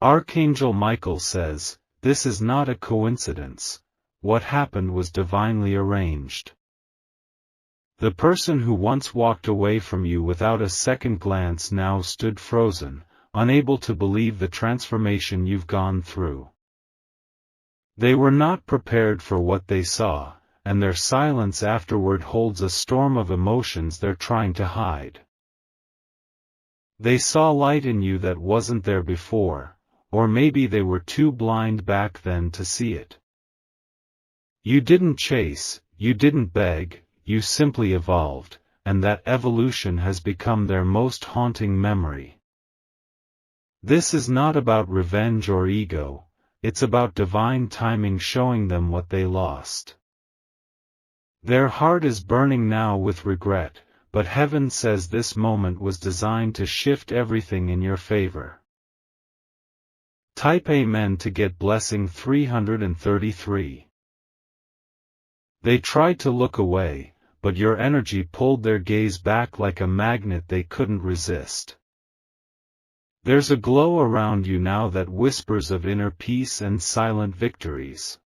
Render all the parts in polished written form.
Archangel Michael says, "This is not a coincidence. What happened was divinely arranged." The person who once walked away from you without a second glance now stood frozen, unable to believe the transformation you've gone through. They were not prepared for what they saw, and their silence afterward holds a storm of emotions they're trying to hide. They saw light in you that wasn't there before, or maybe they were too blind back then to see it. You didn't chase, you didn't beg, you simply evolved, and that evolution has become their most haunting memory. This is not about revenge or ego, it's about divine timing showing them what they lost. Their heart is burning now with regret, but heaven says this moment was designed to shift everything in your favor. Type Amen to get blessing 333. They tried to look away, but your energy pulled their gaze back like a magnet they couldn't resist. There's a glow around you now that whispers of inner peace and silent victories.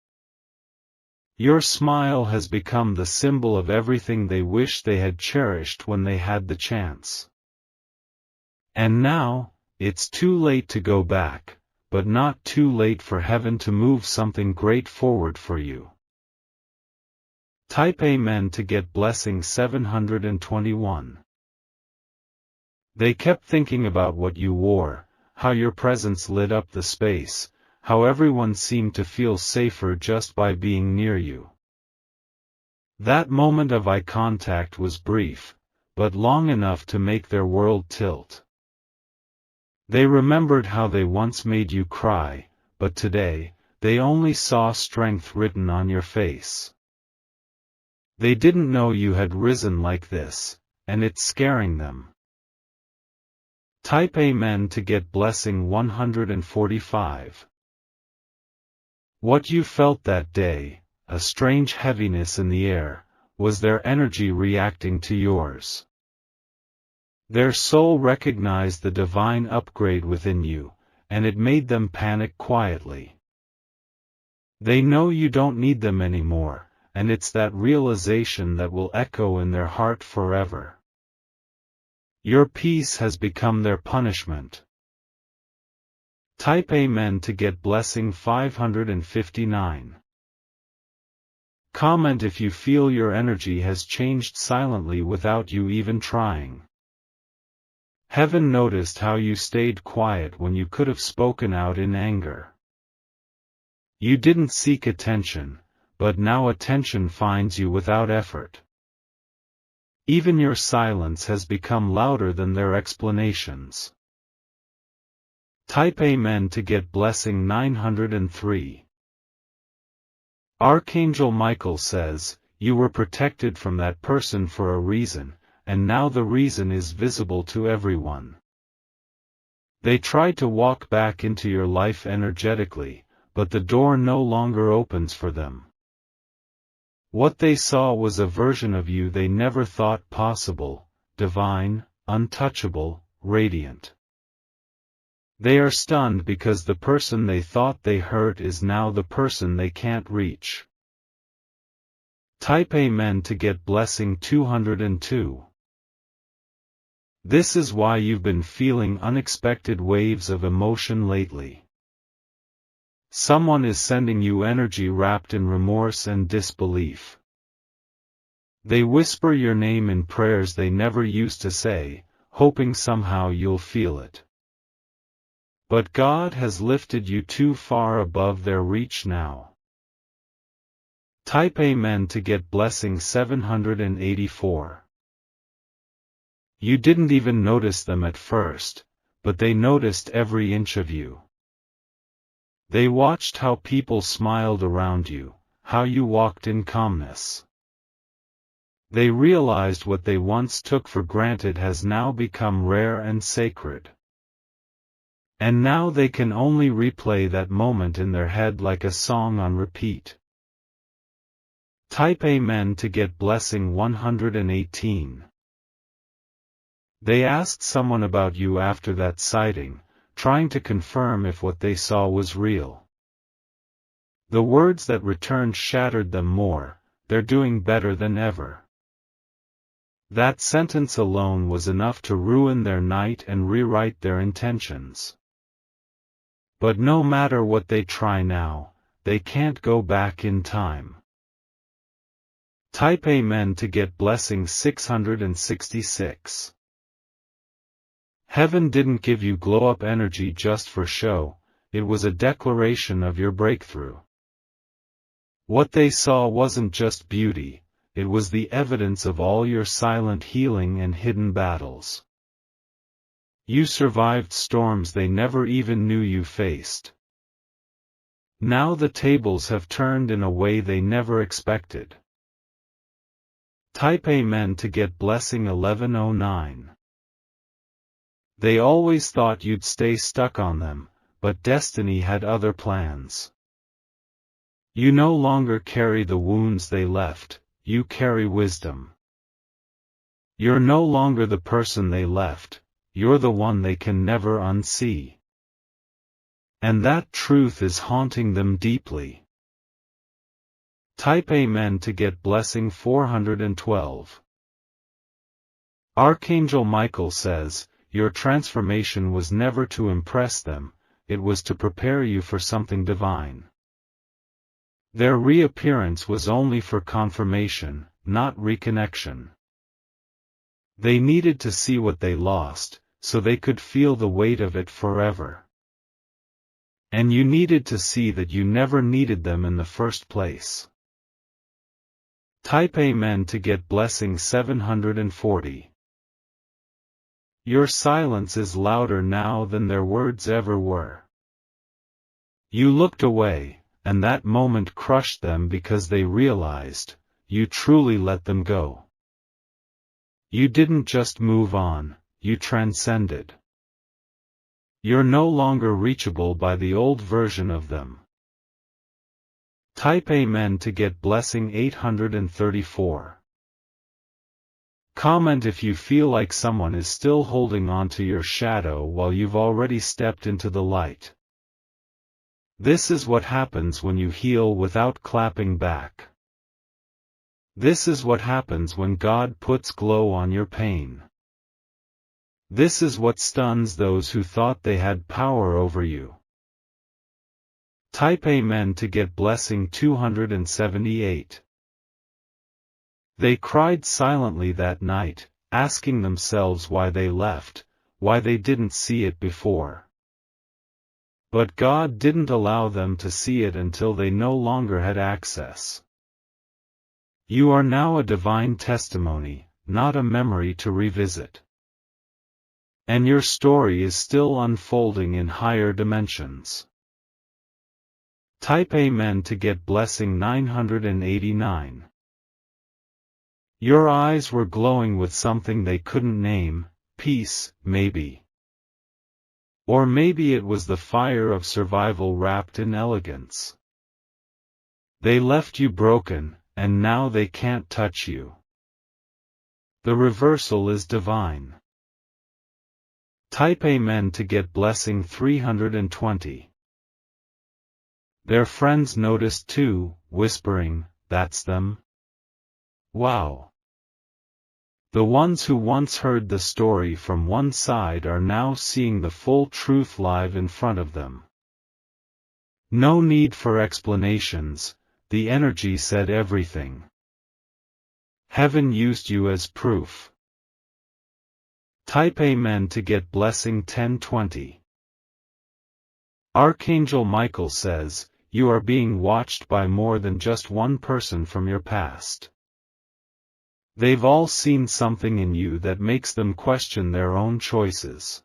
Your smile has become the symbol of everything they wish they had cherished when they had the chance. And now, it's too late to go back, but not too late for heaven to move something great forward for you. Type Amen to get blessing 721. They kept thinking about what you wore, how your presence lit up the space, how everyone seemed to feel safer just by being near you. That moment of eye contact was brief, but long enough to make their world tilt. They remembered how they once made you cry, but today, they only saw strength written on your face. They didn't know you had risen like this, and it's scaring them. Type Amen to get blessing 145. What you felt that day, a strange heaviness in the air, was their energy reacting to yours. Their soul recognized the divine upgrade within you, and it made them panic quietly. They know you don't need them anymore, and it's that realization that will echo in their heart forever. Your peace has become their punishment. Type Amen to get blessing 559. Comment if you feel your energy has changed silently without you even trying. Heaven noticed how you stayed quiet when you could have spoken out in anger. You didn't seek attention, but now attention finds you without effort. Even your silence has become louder than their explanations. Type Amen to get blessing 903. Archangel Michael says, "You were protected from that person for a reason, and now the reason is visible to everyone." They tried to walk back into your life energetically, but the door no longer opens for them. What they saw was a version of you they never thought possible, divine, untouchable, radiant. They are stunned because the person they thought they hurt is now the person they can't reach. Type Amen to get blessing 202. This is why you've been feeling unexpected waves of emotion lately. Someone is sending you energy wrapped in remorse and disbelief. They whisper your name in prayers they never used to say, hoping somehow you'll feel it. But God has lifted you too far above their reach now. Type Amen to get blessing 784. You didn't even notice them at first, but they noticed every inch of you. They watched how people smiled around you, how you walked in calmness. They realized what they once took for granted has now become rare and sacred. And now they can only replay that moment in their head like a song on repeat. Type Amen to get blessing 118. They asked someone about you after that sighting, trying to confirm if what they saw was real. The words that returned shattered them more, "They're doing better than ever." That sentence alone was enough to ruin their night and rewrite their intentions. But no matter what they try now, they can't go back in time. Type Amen to get blessing 666. Heaven didn't give you glow-up energy just for show, it was a declaration of your breakthrough. What they saw wasn't just beauty, it was the evidence of all your silent healing and hidden battles. You survived storms they never even knew you faced. Now the tables have turned in a way they never expected. Type Amen to get blessing 1109. They always thought you'd stay stuck on them, but destiny had other plans. You no longer carry the wounds they left, you carry wisdom. You're no longer the person they left, you're the one they can never unsee. And that truth is haunting them deeply. Type Amen to get blessing 412. Archangel Michael says, your transformation was never to impress them, it was to prepare you for something divine. Their reappearance was only for confirmation, not reconnection. They needed to see what they lost, so they could feel the weight of it forever. And you needed to see that you never needed them in the first place. Type Amen to get blessing 740. Your silence is louder now than their words ever were. You looked away, and that moment crushed them because they realized, you truly let them go. You didn't just move on, you transcended. You're no longer reachable by the old version of them. Type Amen to get blessing 834. Comment if you feel like someone is still holding on to your shadow while you've already stepped into the light. This is what happens when you heal without clapping back. This is what happens when God puts glow on your pain. This is what stuns those who thought they had power over you. Type Amen to get blessing 278. They cried silently that night, asking themselves why they left, why they didn't see it before. But God didn't allow them to see it until they no longer had access. You are now a divine testimony, not a memory to revisit. And your story is still unfolding in higher dimensions. Type Amen to get blessing 989. Your eyes were glowing with something they couldn't name, peace, maybe. Or maybe it was the fire of survival wrapped in elegance. They left you broken, and now they can't touch you. The reversal is divine. Type Amen to get blessing 320. Their friends noticed too, whispering, "That's them?" Wow. The ones who once heard the story from one side are now seeing the full truth live in front of them. No need for explanations, the energy said everything. Heaven used you as proof. Type Amen to get blessing 1020. Archangel Michael says, you are being watched by more than just one person from your past. They've all seen something in you that makes them question their own choices.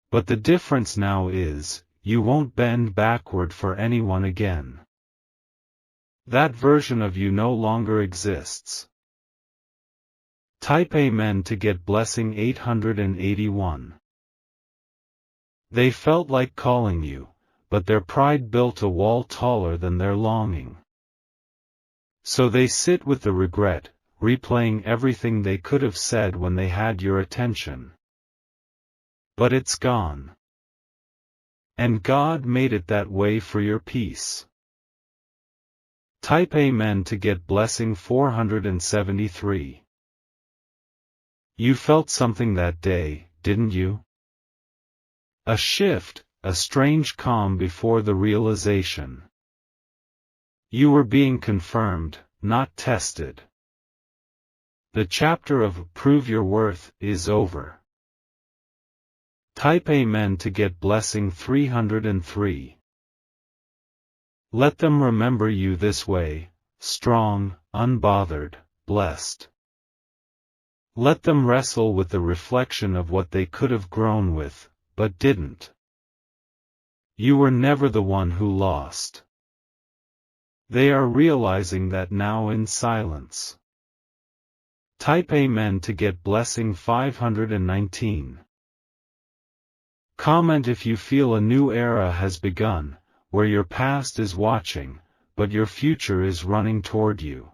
But the difference now is, you won't bend backward for anyone again. That version of you no longer exists. Type Amen to get blessing 881. They felt like calling you, but their pride built a wall taller than their longing. So they sit with the regret, replaying everything they could have said when they had your attention. But it's gone. And God made it that way for your peace. Type Amen to get blessing 473. You felt something that day, didn't you? A shift, a strange calm before the realization. You were being confirmed, not tested. The chapter of Prove Your Worth is over. Type Amen to get blessing 303. Let them remember you this way, strong, unbothered, blessed. Let them wrestle with the reflection of what they could have grown with, but didn't. You were never the one who lost. They are realizing that now in silence. Type Amen to get blessing 519. Comment if you feel a new era has begun, where your past is watching, but your future is running toward you.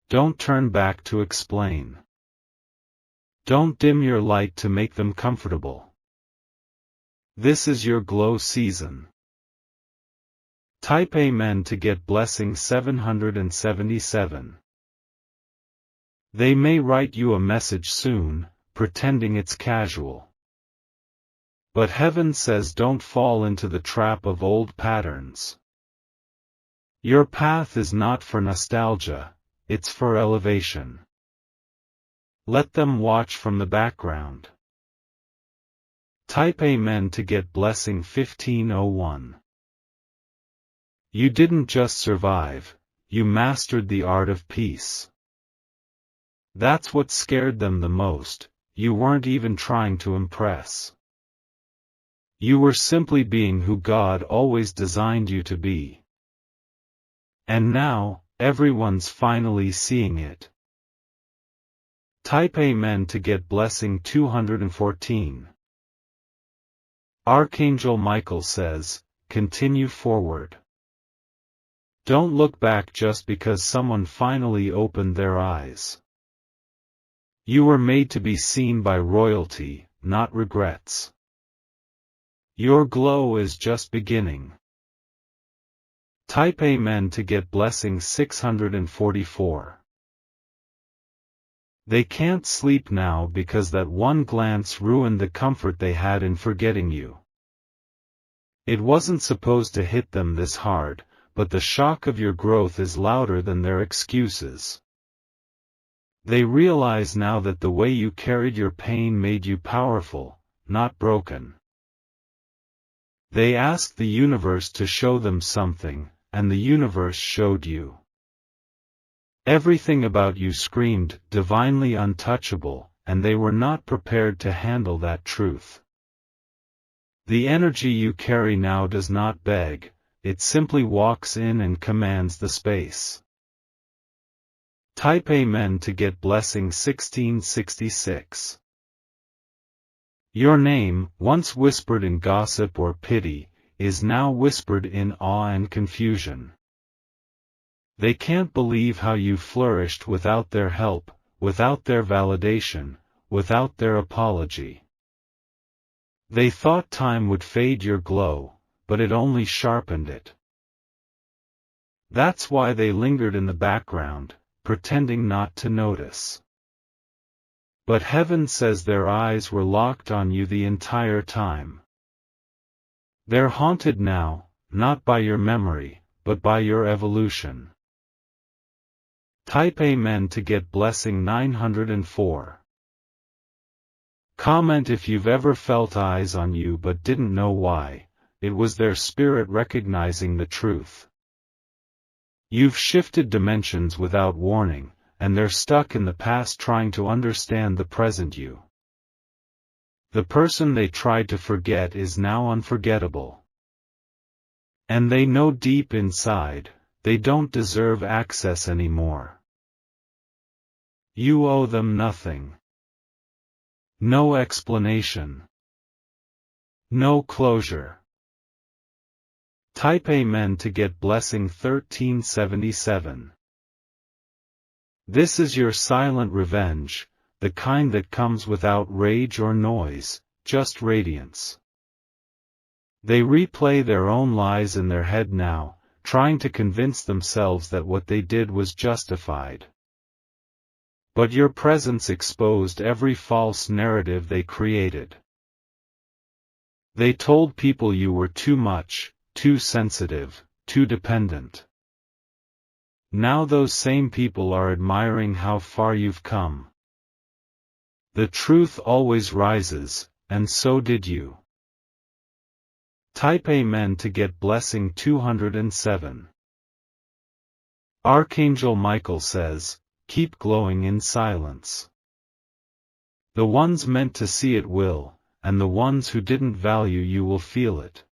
Don't turn back to explain. Don't dim your light to make them comfortable. This is your glow season. Type Amen to get blessing 777. They may write you a message soon, pretending it's casual. But heaven says don't fall into the trap of old patterns. Your path is not for nostalgia, it's for elevation. Let them watch from the background. Type Amen to get blessing 1501. You didn't just survive, you mastered the art of peace. That's what scared them the most, you weren't even trying to impress. You were simply being who God always designed you to be. And now, everyone's finally seeing it. Type Amen to get blessing 214. Archangel Michael says, continue forward. Don't look back just because someone finally opened their eyes. You were made to be seen by royalty, not regrets. Your glow is just beginning. Type Amen to get blessing 644. They can't sleep now because that one glance ruined the comfort they had in forgetting you. It wasn't supposed to hit them this hard, but the shock of your growth is louder than their excuses. They realize now that the way you carried your pain made you powerful, not broken. They asked the universe to show them something, and the universe showed you. Everything about you screamed, divinely untouchable, and they were not prepared to handle that truth. The energy you carry now does not beg, it simply walks in and commands the space. Type Amen to get blessing 1666. Your name, once whispered in gossip or pity, is now whispered in awe and confusion. They can't believe how you flourished without their help, without their validation, without their apology. They thought time would fade your glow, but it only sharpened it. That's why they lingered in the background, pretending not to notice. But heaven says their eyes were locked on you the entire time. They're haunted now, not by your memory, but by your evolution. Type Amen to get blessing 904. Comment if you've ever felt eyes on you but didn't know why. It was their spirit recognizing the truth. You've shifted dimensions without warning, and they're stuck in the past trying to understand the present you. The person they tried to forget is now unforgettable. And they know deep inside, they don't deserve access anymore. You owe them nothing. No explanation. No closure. Type Amen to get blessing 1377. This is your silent revenge, the kind that comes without rage or noise, just radiance. They replay their own lies in their head now, trying to convince themselves that what they did was justified. But your presence exposed every false narrative they created. They told people you were too much, too sensitive, too dependent. Now those same people are admiring how far you've come. The truth always rises, and so did you. Type Amen to get blessing 207. Archangel Michael says, keep glowing in silence. The ones meant to see it will, and the ones who didn't value you will feel it.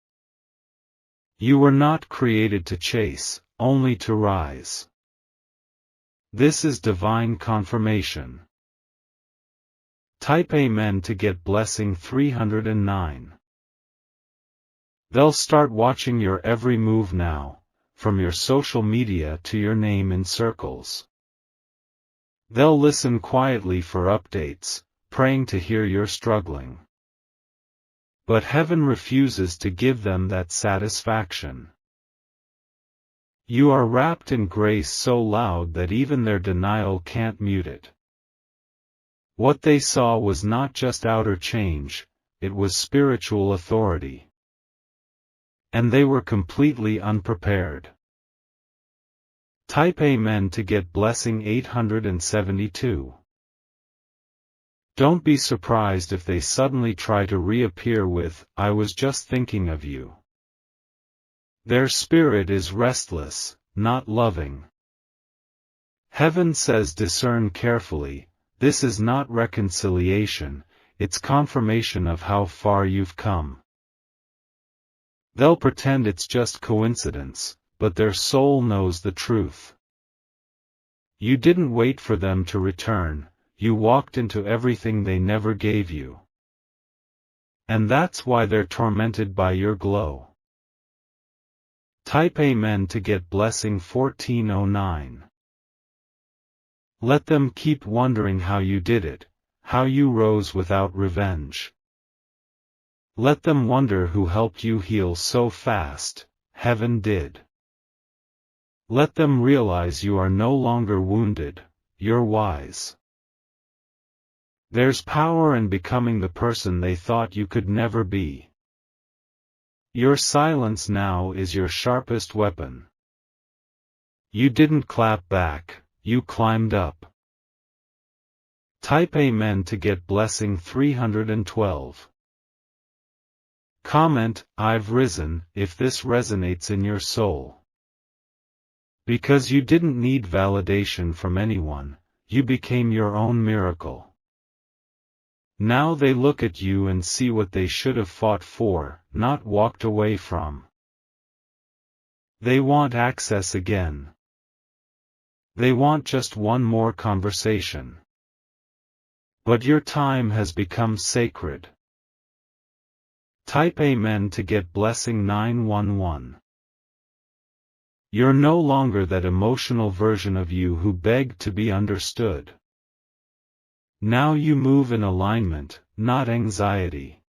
You were not created to chase, only to rise. This is divine confirmation. Type Amen to get blessing 309. They'll start watching your every move now, from your social media to your name in circles. They'll listen quietly for updates, praying to hear you're struggling. But heaven refuses to give them that satisfaction. You are wrapped in grace so loud that even their denial can't mute it. What they saw was not just outer change, it was spiritual authority. And they were completely unprepared. Type Amen to get blessing 872. Don't be surprised if they suddenly try to reappear with, I was just thinking of you. Their spirit is restless, not loving. Heaven says discern carefully, this is not reconciliation, it's confirmation of how far you've come. They'll pretend it's just coincidence, but their soul knows the truth. You didn't wait for them to return, you walked into everything they never gave you. And that's why they're tormented by your glow. Type Amen to get blessing 1409. Let them keep wondering how you did it, how you rose without revenge. Let them wonder who helped you heal so fast, heaven did. Let them realize you are no longer wounded, you're wise. There's power in becoming the person they thought you could never be. Your silence now is your sharpest weapon. You didn't clap back, you climbed up. Type Amen to get blessing 312. Comment, I've risen, if this resonates in your soul. Because you didn't need validation from anyone, you became your own miracle. Now they look at you and see what they should have fought for, not walked away from. They want access again. They want just one more conversation. But your time has become sacred. Type Amen to get blessing 911. You're no longer that emotional version of you who begged to be understood. Now you move in alignment, not anxiety.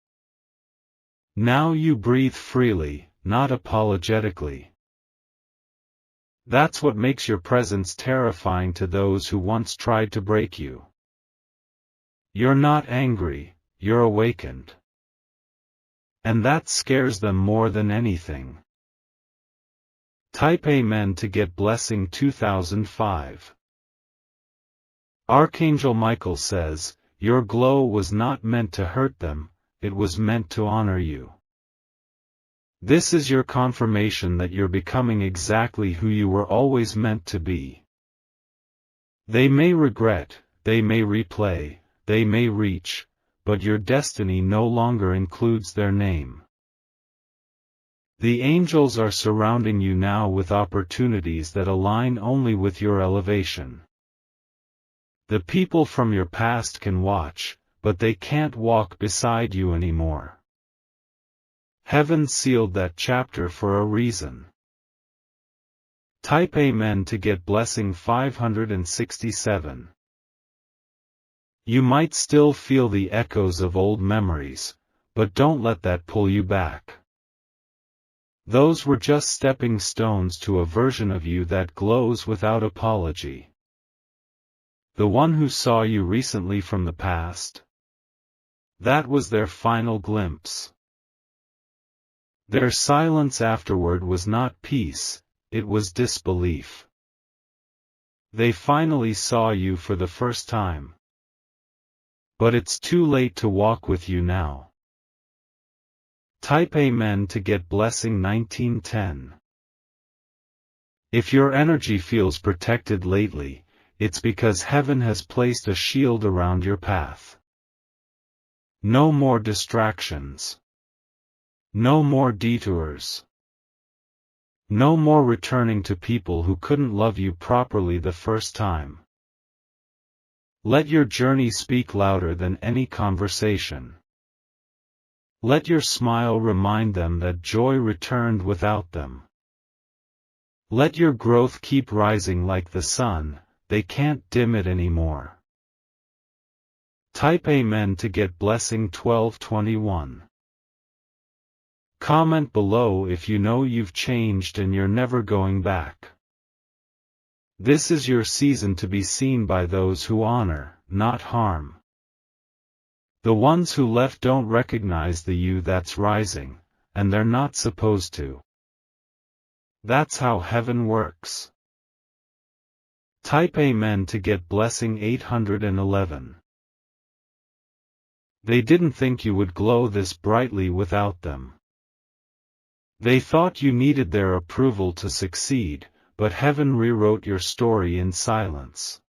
Now you breathe freely, not apologetically. That's what makes your presence terrifying to those who once tried to break you. You're not angry, you're awakened. And that scares them more than anything. Type Amen to get blessing 2005. Archangel Michael says, your glow was not meant to hurt them, it was meant to honor you. This is your confirmation that you're becoming exactly who you were always meant to be. They may regret, they may replay, they may reach, but your destiny no longer includes their name. The angels are surrounding you now with opportunities that align only with your elevation. The people from your past can watch, but they can't walk beside you anymore. Heaven sealed that chapter for a reason. Type Amen to get blessing 567. You might still feel the echoes of old memories, but don't let that pull you back. Those were just stepping stones to a version of you that glows without apology. The one who saw you recently from the past. That was their final glimpse. Their silence afterward was not peace, it was disbelief. They finally saw you for the first time. But it's too late to walk with you now. Type Amen to get blessing 1910. If your energy feels protected lately, it's because heaven has placed a shield around your path. No more distractions. No more detours. No more returning to people who couldn't love you properly the first time. Let your journey speak louder than any conversation. Let your smile remind them that joy returned without them. Let your growth keep rising like the sun, they can't dim it anymore. Type Amen to get blessing 1221. Comment below if you know you've changed and you're never going back. This is your season to be seen by those who honor, not harm. The ones who left don't recognize the you that's rising, and they're not supposed to. That's how heaven works. Type Amen to get blessing 811. They didn't think you would glow this brightly without them. They thought you needed their approval to succeed, but heaven rewrote your story in silence.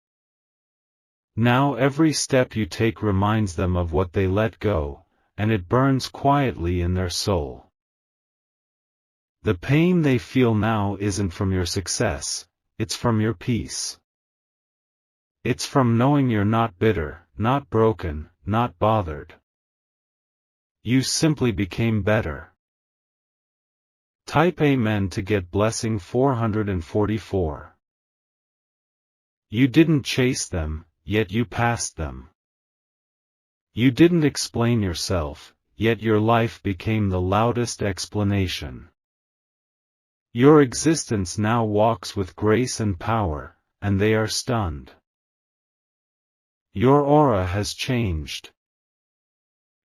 Now every step you take reminds them of what they let go, and it burns quietly in their soul. The pain they feel now isn't from your success, it's from your peace. It's from knowing you're not bitter, not broken, not bothered. You simply became better. Type Amen to get blessing 444. You didn't chase them, yet you passed them. You didn't explain yourself, yet your life became the loudest explanation. Your existence now walks with grace and power, and they are stunned. Your aura has changed.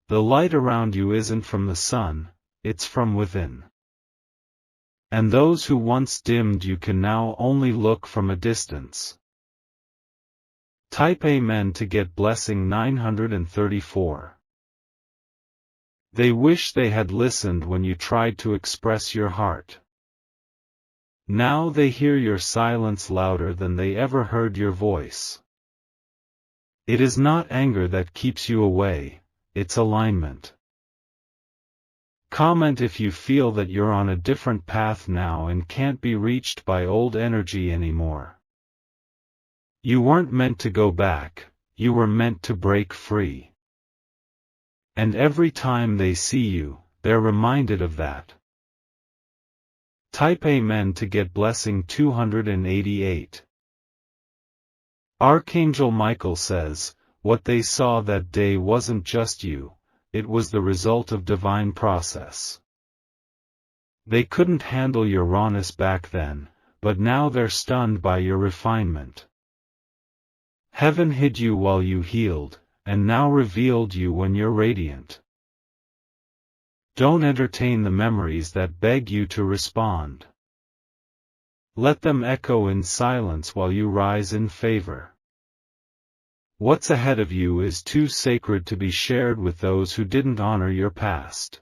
The light around you isn't from the sun, it's from within. And those who once dimmed you can now only look from a distance. Type Amen to get blessing 934. They wish they had listened when you tried to express your heart. Now they hear your silence louder than they ever heard your voice. It is not anger that keeps you away, it's alignment. Comment if you feel that you're on a different path now and can't be reached by old energy anymore. You weren't meant to go back, you were meant to break free. And every time they see you, they're reminded of that. Type Amen to get blessing 288. Archangel Michael says, what they saw that day wasn't just you, it was the result of divine process. They couldn't handle your rawness back then, but now they're stunned by your refinement. Heaven hid you while you healed, and now revealed you when you're radiant. Don't entertain the memories that beg you to respond. Let them echo in silence while you rise in favor. What's ahead of you is too sacred to be shared with those who didn't honor your past.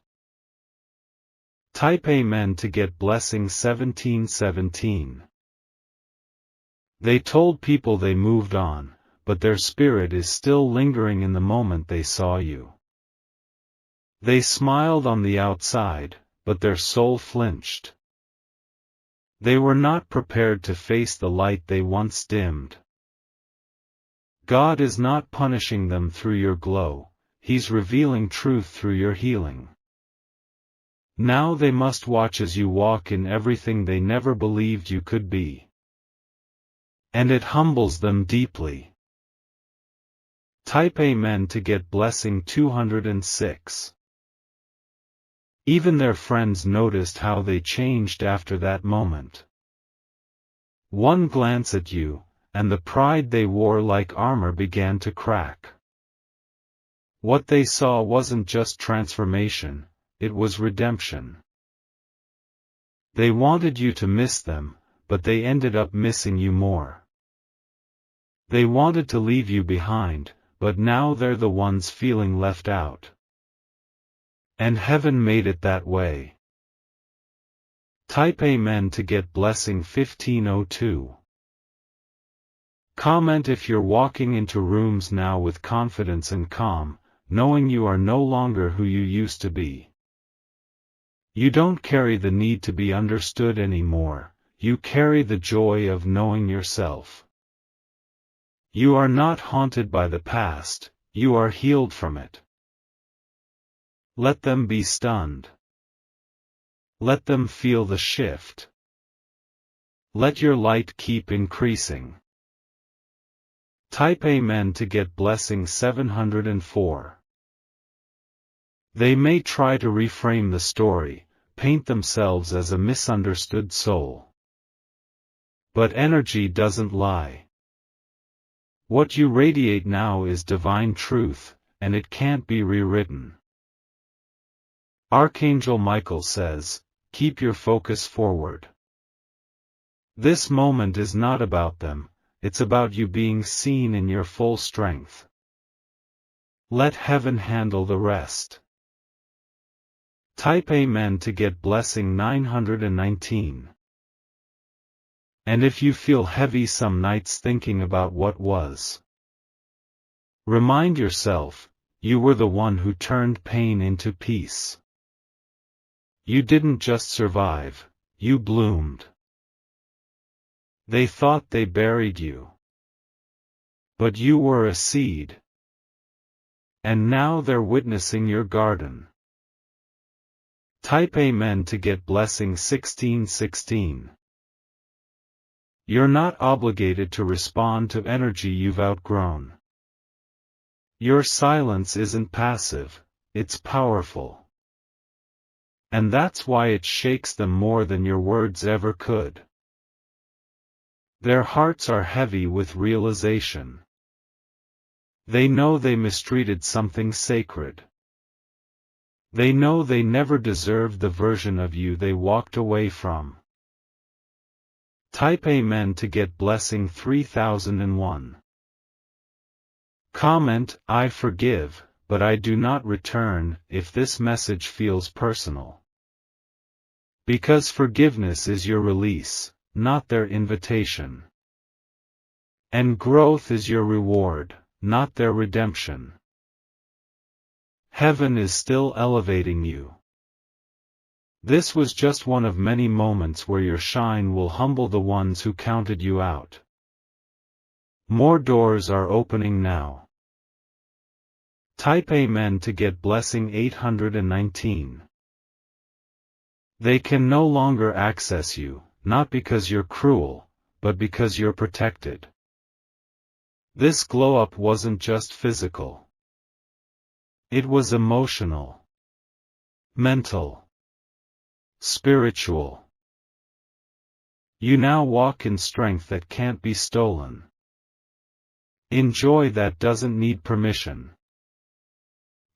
Type Amen to get blessing 1717. They told people they moved on, but their spirit is still lingering in the moment they saw you. They smiled on the outside, but their soul flinched. They were not prepared to face the light they once dimmed. God is not punishing them through your glow, He's revealing truth through your healing. Now they must watch as you walk in everything they never believed you could be. And it humbles them deeply. Type Amen to get blessing 206. Even their friends noticed how they changed after that moment. One glance at you, and the pride they wore like armor began to crack. What they saw wasn't just transformation, it was redemption. They wanted you to miss them, but they ended up missing you more. They wanted to leave you behind, but now they're the ones feeling left out. And heaven made it that way. Type Amen to get blessing 1502. Comment if you're walking into rooms now with confidence and calm, knowing you are no longer who you used to be. You don't carry the need to be understood anymore, you carry the joy of knowing yourself. You are not haunted by the past, you are healed from it. Let them be stunned. Let them feel the shift. Let your light keep increasing. Type Amen to get blessing 704. They may try to reframe the story, paint themselves as a misunderstood soul. But energy doesn't lie. What you radiate now is divine truth, and it can't be rewritten. Archangel Michael says, keep your focus forward. This moment is not about them, it's about you being seen in your full strength. Let heaven handle the rest. Type Amen to get blessing 919. And if you feel heavy some nights thinking about what was, remind yourself, you were the one who turned pain into peace. You didn't just survive, you bloomed. They thought they buried you. But you were a seed. And now they're witnessing your garden. Type Amen to get blessing 1616. You're not obligated to respond to energy you've outgrown. Your silence isn't passive, it's powerful. And that's why it shakes them more than your words ever could. Their hearts are heavy with realization. They know they mistreated something sacred. They know they never deserved the version of you they walked away from. Type Amen to get blessing 3001. Comment, I forgive, but I do not return, if this message feels personal. Because forgiveness is your release, not their invitation. And growth is your reward, not their redemption. Heaven is still elevating you. This was just one of many moments where your shine will humble the ones who counted you out. More doors are opening now. Type Amen to get blessing 819. They can no longer access you, not because you're cruel, but because you're protected. This glow-up wasn't just physical. It was emotional, mental, spiritual. You now walk in strength that can't be stolen. In joy that doesn't need permission.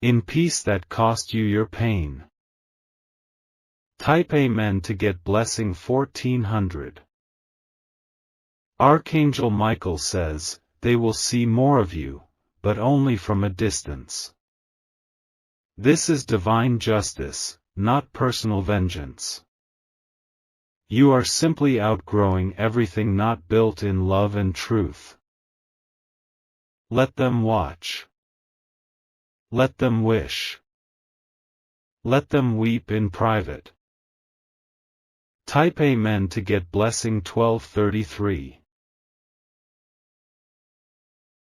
In peace that cost you your pain. Type Amen to get blessing 1400. Archangel Michael says, they will see more of you, but only from a distance. This is divine justice, not personal vengeance. You are simply outgrowing everything not built in love and truth. Let them watch. Let them wish. Let them weep in private. Type Amen to get blessing 1233.